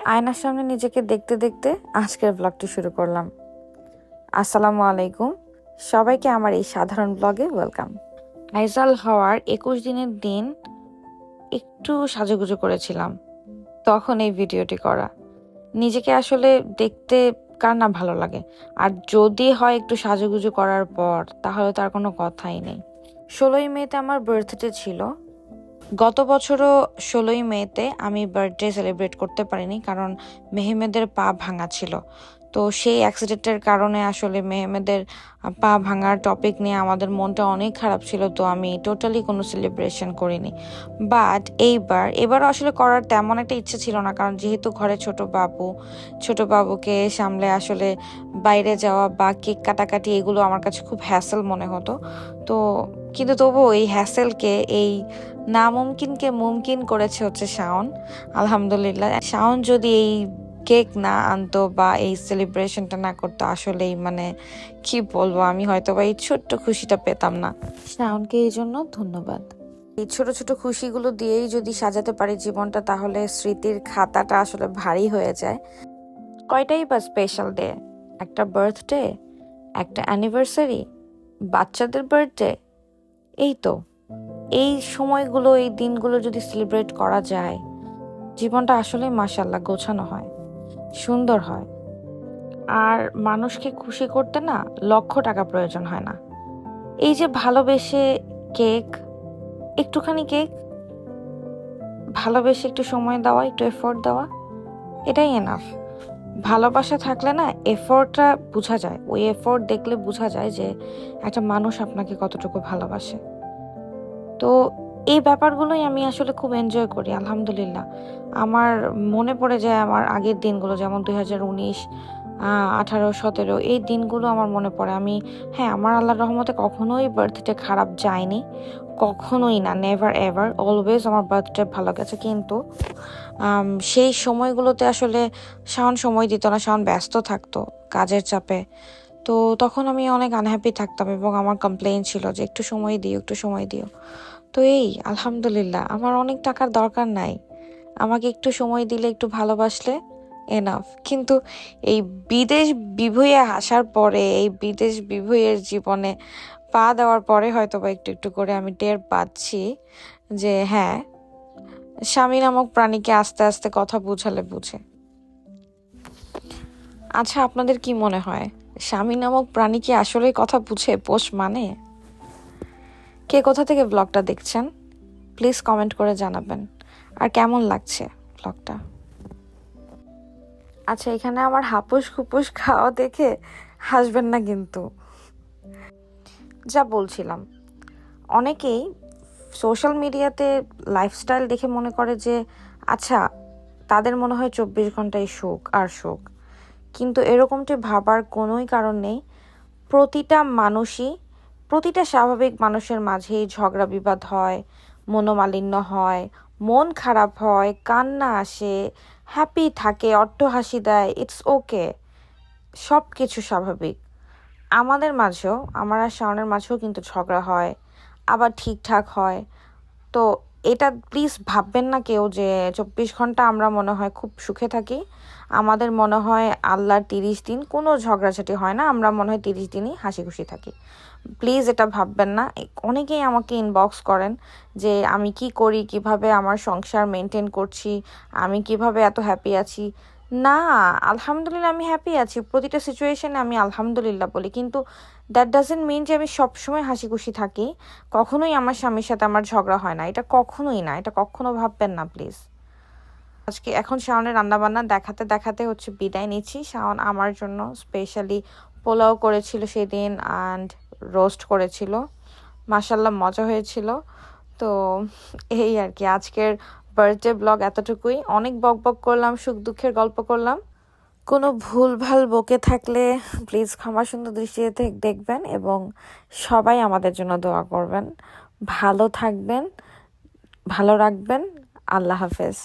আয়নার সামনে নিজেকে দেখতে দেখতে আজকের ব্লগটি শুরু করলাম। আসসালামু আলাইকুম, সবাইকে আমার এই সাধারণ ব্লগে ওয়েলকাম। আইজাল হওয়ার 21 দিনের দিন একটু সাজুগুজু করেছিলাম, তখন এই ভিডিওটি করা। নিজেকে আসলে দেখতে কার না ভালো লাগে, আর যদি হয় একটু সাজুগুজু করার পর, তাহলে তার কোনো কথাই নেই। 16ই মেতে আমার বার্থডে ছিল। গত বছরও 16ই মেতে আমি বার্থডে সেলিব্রেট করতে পারিনি, কারণ মেহমেদের পা ভাঙা ছিল। তো সেই অ্যাক্সিডেন্টের কারণে আসলে মেহমেদের পা ভাঙার টপিক নিয়ে আমাদের মনটা অনেক খারাপ ছিল, তো আমি টোটালি কোনো সেলিব্রেশন করিনি। বাট এবার আসলে করার তেমন একটা ইচ্ছে ছিল না, কারণ যেহেতু ঘরে ছোট বাবুকে সামলে আসলে বাইরে যাওয়া বা কেক কাটাকাটি এগুলো আমার কাছে খুব হ্যাসেল মনে হতো। তো কিন্তু তবুও এই হ্যাসেলকে, এই নামুমকিনকে মুমকিন করেছে হচ্ছে শাওন। আলহামদুলিল্লাহ, শাওন যদি এই কেক না আনতো বা এই সেলিব্রেশনটা না করতো, আসলেই কি বলবো, আমি হয়তো বা এই ছোট্ট খুশিটা পেতাম না। শাওনকে এই জন্য ধন্যবাদ। এই ছোট ছোট খুশিগুলো দিয়েই যদি সাজাতে পারি জীবনটা, তাহলে স্মৃতির খাতাটা আসলে ভারী হয়ে যায়। কয়টাই বা স্পেশাল ডে, একটা বার্থডে, একটা অ্যানিভার্সারি, বাচ্চাদের বার্থডে, এই তো এই সময়গুলো, এই দিনগুলো যদি সেলিব্রেট করা যায়, জীবনটা আসলে মাশাআল্লাহ গোছানো হয়, সুন্দর হয়। আর মানুষকে খুশি করতে না লক্ষ টাকা প্রয়োজন হয় না। এই যে ভালোবেসে কেক, একটুখানি কেক, ভালোবেসে একটু সময় দেওয়া, একটু এফোর্ট দেওয়া, এটাই এনাফ। ভালোবাসা থাকলে না এফোর্টটা বোঝা যায়, ওই এফোর্ট দেখলে বোঝা যায় যে একটা মানুষ আপনাকে কতটুকু ভালোবাসে। তো এই ব্যাপারগুলোই আমি আসলে খুব এনজয় করি। আলহামদুলিল্লাহ, আমার মনে পড়ে যায় আমার আগের দিনগুলো, যেমন 2019, 18, 17, এই দিনগুলো আমার মনে পড়ে। হ্যাঁ, আমার আল্লাহর রহমতে কখনোই বার্থডে খারাপ যায়নি, কখনোই না, নেভার এভার, অলওয়েজ আমার বার্থডে ভালো গেছে। কিন্তু সেই সময়গুলোতে আসলে শাওন সময় দিত না, শাওন ব্যস্ত থাকতো কাজের চাপে। তো তখন আমি অনেক আনহ্যাপি থাকতাম এবং আমার কমপ্লেইন ছিল যে একটু সময় দিও, একটু সময় দিও। তো এই আলহামদুলিল্লাহ, আমার অনেক টাকার দরকার নাই, আমাকে একটু সময় দিলে, একটু ভালোবাসলে এনাফ। কিন্তু এই বিদেশ বিভুঁইয়ে আসার পরে, এই বিদেশ বিভুঁইয়ের জীবনে পা দেওয়ার পরে হয়তো বা একটু একটু করে আমি টের পাচ্ছি যে হ্যাঁ, স্বামী নামক প্রাণীকে আস্তে আস্তে কথা বুঝালে বুঝে। আচ্ছা, আপনাদের কি মনে হয়, স্বামী নামক প্রাণী কি আসলে কথা বুঝে, পোষ মানে? কে কোথা থেকে ব্লগটা দেখছেন প্লিজ কমেন্ট করে জানাবেন, আর কেমন লাগছে ব্লগটা। আচ্ছা, এখানে আমার হাপুস খুপুস খাওয়া দেখে হাসবেন না কিন্তু। যা বলছিলাম, অনেকেই সোশ্যাল মিডিয়াতে লাইফস্টাইল দেখে মনে করে যে আচ্ছা, তাদের মনে হয় 24 ঘন্টাই সুখ আর সুখ। কিন্তু এরকমটি ভাবার কোনোই কারণ নেই। প্রতিটা স্বাভাবিক মানুষের মাঝেই ঝগড়া বিবাদ হয়, মনোমালিন্য হয়, মন খারাপ হয়, কান্না আসে, হ্যাপি থাকে, অট্টহাসি দেয়, ইটস ওকে, সব কিছু স্বাভাবিক। আমার আর শাওনের মাঝেও কিন্তু ঝগড়া হয়, আবার ঠিকঠাক হয়। তো এটা প্লিজ ভাববেন না কেউ যে 24 ঘন্টা আমরা মনে হয় খুব সুখে থাকি। আমাদের মনে হয় আল্লাহর 30 দিন কোনো ঝগড়াঝাটি হয় না, আমরা মনে হয় 30 দিনই হাসি খুশি থাকি। প্লিজ এটা ভাববেন না। অনেকেই আমাকে ইনবক্স করেন যে আমি কি করি, কিভাবে আমার সংসার মেনটেন করছি, আমি কিভাবে এত হ্যাপি আছি। না, আলহামদুলিল্লাহ আমি হ্যাপি আছি, প্রতিটা সিচুয়েশনে আমি আলহামদুলিল্লাহ বলি, কিন্তু দ্যাট ডাজেন্ট মিন যে আমি সবসময় হাসি খুশি থাকি। কখনোই আমার স্বামীর সাথে আমার ঝগড়া হয় না, এটা কখনোই না, এটা কখনো ভাববেন না প্লিজ। এখন শাওনের রান্নাবান্না দেখাতে দেখাতে হচ্ছে বিদায় নিচ্ছি। শাওন আমার জন্য স্পেশালি পোলাও করেছিল সেদিন, অ্যান্ড রোস্ট করেছিল, মাশাল্লাহ মজা হয়েছিল। তো এই আর কি, আজকের বার্থডে ব্লগ এতটুকুই। অনেক বক বক করলাম, সুখ দুঃখের গল্প করলাম। কোনো ভুল ভাল বকে থাকলে প্লিজ ক্ষমা সুন্দর দৃষ্টিতে দেখবেন, এবং সবাই আমাদের জন্য দোয়া করবেন। ভালো থাকবেন, ভালো রাখবেন। আল্লাহ হাফেজ।